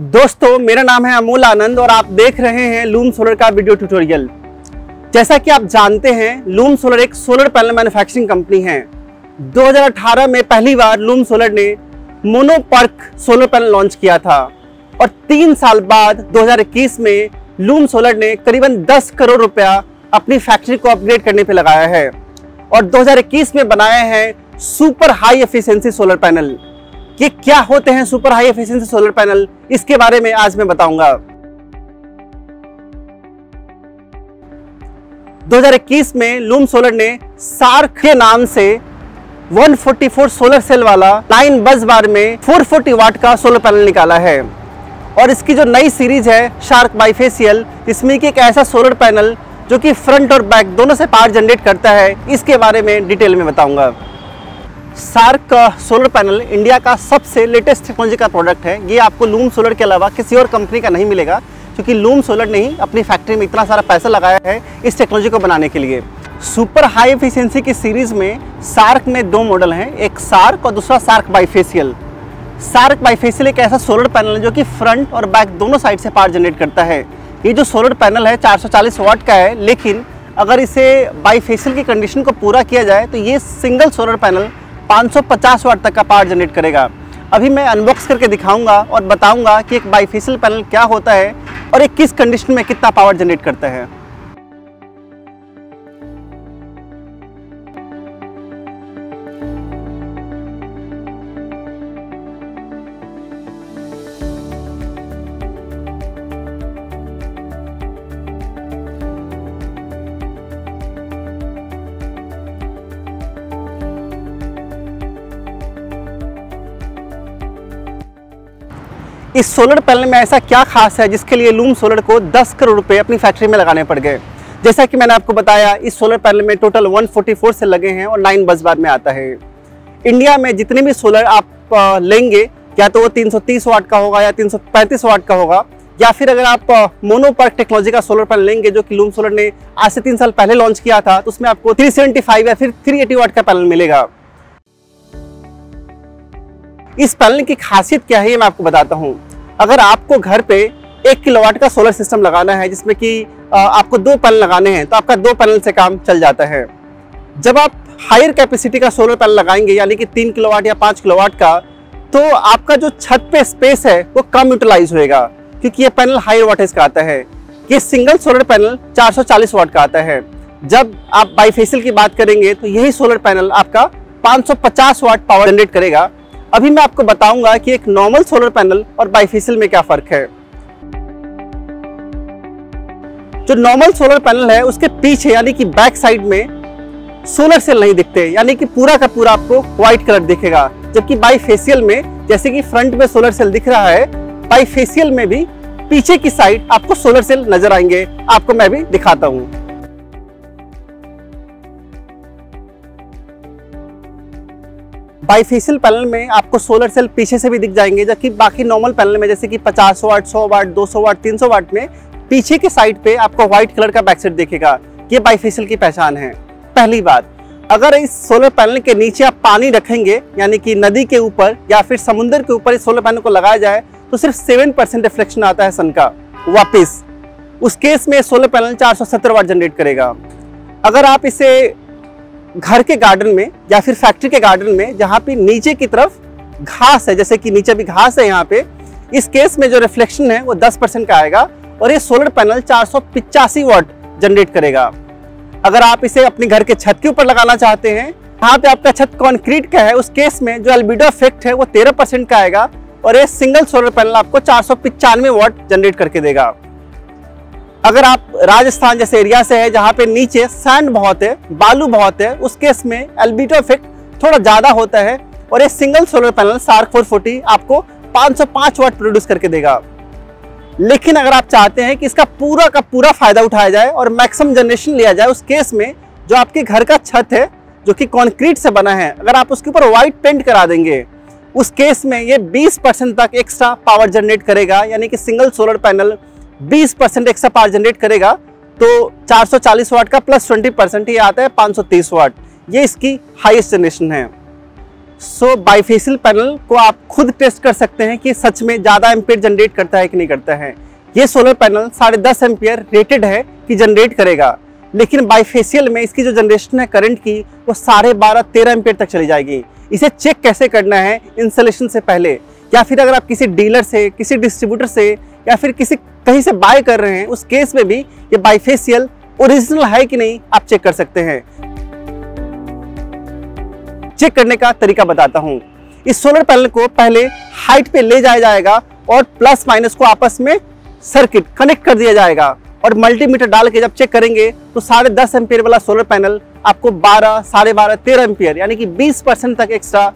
दोस्तों, मेरा नाम है अमोल आनंद और आप देख रहे हैं लूम सोलर का वीडियो ट्यूटोरियल। जैसा कि आप जानते हैं, लूम सोलर एक सोलर पैनल मैन्युफैक्चरिंग कंपनी है। 2018 में पहली बार लूम सोलर ने मोनोपर्क सोलर पैनल लॉन्च किया था और 3 साल बाद 2021 में लूम सोलर ने करीबन 10 करोड़ रुपया अपनी फैक्ट्री को अपग्रेड करने पे लगाया है और 2021 में बनाया है super high efficiency solar panel. ये क्या होते हैं super high efficiency solar panel, इसके बारे में आज मैं बताऊंगा। 2021 में लूम सोलर ने सार्क के नाम से 144 सोलर सेल वाला 9 बस बार में 440 वाट का सोलर पैनल निकाला है और इसकी जो नई सीरीज है शार्क बाइफेशियल, इसमें कि एक ऐसा सोलर पैनल जो कि फ्रंट और बैक दोनों से पावर जनरेट करता है, इसके बारे में डिटेल में बताऊंगा। सार्क का सोलर पैनल इंडिया का सबसे लेटेस्ट टेक्नोलॉजी का प्रोडक्ट है। ये आपको लूम सोलर के अलावा किसी और कंपनी का नहीं मिलेगा, क्योंकि लूम सोलर ने ही अपनी फैक्ट्री में इतना सारा पैसा लगाया है इस टेक्नोलॉजी को बनाने के लिए। सुपर हाई एफिशिएंसी की सीरीज में सार्क में 2 मॉडल हैं, एक सार्क और दूसरा सार्क बाइफेशियल। सार्क बाइफेशियल एक ऐसा सोलर पैनल है जो कि फ्रंट और बैक दोनों साइड से पावर जनरेट करता है। ये जो सोलर पैनल है 440 वाट का है, लेकिन अगर इसे बाइफेशियल की कंडीशन को पूरा किया जाए तो ये सिंगल सोलर पैनल 550 वाट तक का पावर जनरेट करेगा। अभी मैं अनबॉक्स करके दिखाऊंगा और बताऊंगा कि एक बाइफेशियल पैनल क्या होता है और ये किस कंडीशन में कितना पावर जनरेट करता है। इस सोलर पैनल में ऐसा क्या खास है जिसके लिए लूम सोलर को 10 करोड़ रुपए अपनी फैक्ट्री में लगाने पड़ गए। जैसा कि मैंने आपको बताया, इस सोलर पैनल में टोटल 144 से लगे हैं और 9 बस बार में आता है। इंडिया में जितने भी सोलर आप लेंगे, या तो वो 330 वाट का होगा या 335 वाट का होगा, या फिर अगर आप मोनोपर्क टेक्नोलॉजी का सोलर पैनल लेंगे जो कि लूम सोलर ने आज से 3 साल पहले लॉन्च किया था, तो उसमें आपको 375 या फिर 380 वाट का पैनल मिलेगा। इस पैनल की खासियत क्या है ये मैं आपको बताता हूँ। अगर आपको घर पे 1 किलोवाट का सोलर सिस्टम लगाना है जिसमें कि आपको 2 पैनल लगाने हैं, तो आपका 2 पैनल से काम चल जाता है। जब आप हायर कैपेसिटी का सोलर पैनल लगाएंगे, यानी कि 3 किलोवाट या 5 किलोवाट का, तो आपका जो छत पे स्पेस है वो कम यूटिलाइज होएगा, क्योंकि ये पैनल हायर वाटेज का आता है। ये सिंगल सोलर पैनल 440 वाट का आता है। जब आप बाइफेशियल की बात करेंगे तो यही सोलर पैनल आपका 550 वाट पावर जनरेट करेगा। अभी मैं आपको बताऊंगा कि एक नॉर्मल सोलर पैनल और बाइफेशियल में क्या फर्क है। जो नॉर्मल सोलर पैनल है उसके पीछे यानी कि बैक साइड में सोलर सेल नहीं दिखते, यानी कि पूरा का पूरा आपको व्हाइट कलर दिखेगा, जबकि बाइफेशियल में जैसे कि फ्रंट में सोलर सेल दिख रहा है, बाइफेशियल में भी पीछे की साइड आपको सोलर सेल नजर आएंगे। आपको मैं भी दिखाता हूं। बाइफेशियल पैनल में आपको सोलर सेल पीछे से भी दिख जाएंगे, जबकि बाकी नॉर्मल पैनल में जैसे कि 50 वाट, 100 वाट, 200 वाट, 300 वाट में पीछे के साइड पे आपको व्हाइट कलर का बैकसेट दिखेगा। ये बाइफेशियल की पहचान है। पहली बात, अगर इस सोलर पैनल के नीचे आप पानी रखेंगे, यानी कि नदी के ऊपर या फिर समुद्र के ऊपर इस सोलर पैनल को लगाया जाए, तो सिर्फ 7% रिफ्लेक्शन आता है सन का वापिस। उस केस में सोलर पैनल 470 वाट जनरेट करेगा। अगर आप इसे घर के गार्डन में या फिर फैक्ट्री के गार्डन में, जहाँ पे नीचे की तरफ घास है, जैसे कि नीचे भी घास है यहाँ पे, इस केस में जो रिफ्लेक्शन है वो 10% का आएगा और ये सोलर पैनल 485 वाट जनरेट करेगा। अगर आप इसे अपने घर के छत के ऊपर लगाना चाहते हैं, यहाँ पे आपका छत कंक्रीट का है, उस केस में जो एल्बिडो इफेक्ट है वो 13% का आएगा और ये सिंगल सोलर पैनल आपको 495 वाट जनरेट करके देगा। अगर आप राजस्थान जैसे एरिया से है जहाँ पे नीचे सैंड बहुत है, बालू बहुत है, उस केस में एल्बिडो इफेक्ट थोड़ा ज्यादा होता है और ये सिंगल सोलर पैनल सार्क 440 आपको 505 वाट प्रोड्यूस करके देगा। लेकिन अगर आप चाहते हैं कि इसका पूरा का पूरा फायदा उठाया जाए और मैक्सिमम जनरेशन लिया जाए, उस केस में जो आपके घर का छत है जो कि कंक्रीट से बना है, अगर आप उसके ऊपर व्हाइट पेंट करा देंगे, उस केस में ये 20% तक एक्स्ट्रा पावर जनरेट करेगा, यानी कि single solar panel 20% extra power generate करेगा। तो 440 वाट का प्लस 20% ये आता है 530 वाट। ये इसकी हाईएस्ट जनरेशन है। सो बाईफेशियल पैनल को आप खुद टेस्ट कर सकते हैं कि सच में ज़्यादा एम्पियर जनरेट करता है कि नहीं करता है। ये सोलर पैनल 10.5 एम्पियर रेटेड है कि जनरेट करेगा, लेकिन बाईफेशियल में इसकी जो जनरेशन है करंट की वो 12.5-13 एम्पियर तक चली जाएगी। इसे चेक कैसे करना है इंस्टॉलेशन से पहले, या फिर अगर आप किसी डीलर से, किसी डिस्ट्रीब्यूटर से या फिर कहीं से बाय कर रहे हैं, उस केस में भी ये बाईफेशियल ओरिजिनल है कि नहीं आप चेक कर सकते हैं। चेक करने का तरीका बताता हूं। इस सोलर पैनल को पहले हाइट पे ले जाया जाएगा और प्लस माइनस को आपस में सर्किट कनेक्ट कर दिया जाएगा, और मल्टीमीटर डाल के जब चेक करेंगे तो 10.5 एम्पियर वाला सोलर पैनल आपको 12, 12.5, 13 एम्पियर यानी कि 20% तक एक्स्ट्रा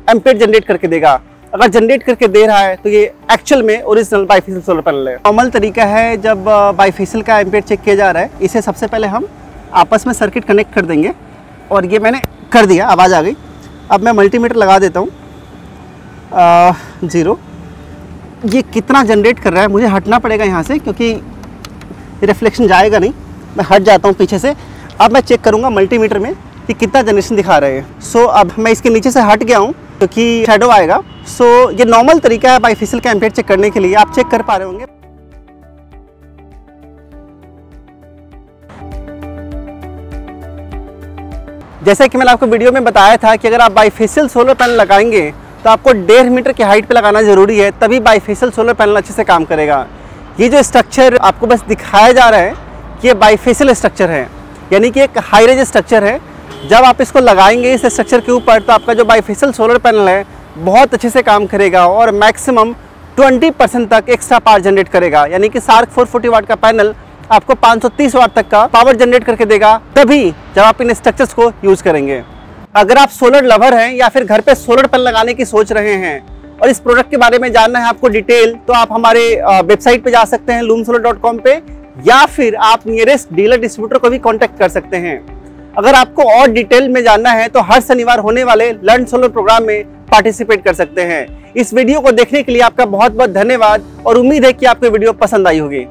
एम्पियर जनरेट करके देगा। अगर जनरेट करके दे रहा है तो ये एक्चुअल में ओरिजिनल बाईफेशियल सोलर पैनल है। नॉर्मल तरीका है जब बाईफेशियल का एम्पियर चेक किया जा रहा है, इसे सबसे पहले हम आपस में सर्किट कनेक्ट कर देंगे, और ये मैंने कर दिया, आवाज़ आ गई। अब मैं मल्टीमीटर लगा देता हूँ 0। ये कितना जनरेट कर रहा है, मुझे हटना पड़ेगा यहाँ से क्योंकि रिफ्लेक्शन जाएगा नहीं, मैं हट जाता हूँ पीछे से। अब मैं चेक करूँगा मल्टीमीटर में कि कितना जनरेशन दिखा रहे हैं। सो अब मैं इसके नीचे से हट गया हूँ क्योंकि शैडो आएगा। सो ये नॉर्मल तरीका है बाईफेशियल का एम्पियर चेक करने के लिए, आप चेक कर पा रहे होंगे। जैसा कि मैंने आपको वीडियो में बताया था कि अगर आप बाईफेशियल सोलर पैनल लगाएंगे तो आपको 1.5 मीटर की हाइट पे लगाना जरूरी है, तभी बाईफेशियल सोलर पैनल अच्छे से काम करेगा। ये जो स्ट्रक्चर आपको बस दिखाया जा रहा है कि ये बाईफेशियल स्ट्रक्चर है, यानी कि एक हाई रेंज स्ट्रक्चर है। जब आप इसको लगाएंगे इस स्ट्रक्चर के ऊपर तो आपका जो बाईफेशियल सोलर पैनल है बहुत अच्छे से काम करेगा और मैक्सिमम 20% तक एक्स्ट्रा पावर जनरेट करेगा, यानी कि सार्क 440 वाट का पैनल आपको 530 वाट तक का पावर जनरेट करके देगा, तभी जब आप इन स्ट्रक्चर्स को यूज करेंगे। अगर आप सोलर लवर हैं या फिर घर पे सोलर पैनल लगाने की सोच रहे हैं और इस प्रोडक्ट के बारे में जानना है आपको डिटेल, तो आप हमारे वेबसाइट पे जा सकते हैं loomsolar.com पे, या फिर आप नियरेस्ट डीलर डिस्ट्रीब्यूटर को भी कांटेक्ट कर सकते हैं। अगर आपको और डिटेल में जानना है तो हर शनिवार होने वाले लर्न सोलर प्रोग्राम में पार्टिसिपेट कर सकते हैं। इस वीडियो को देखने के लिए आपका बहुत बहुत धन्यवाद और उम्मीद है कि आपको वीडियो पसंद आई होगी।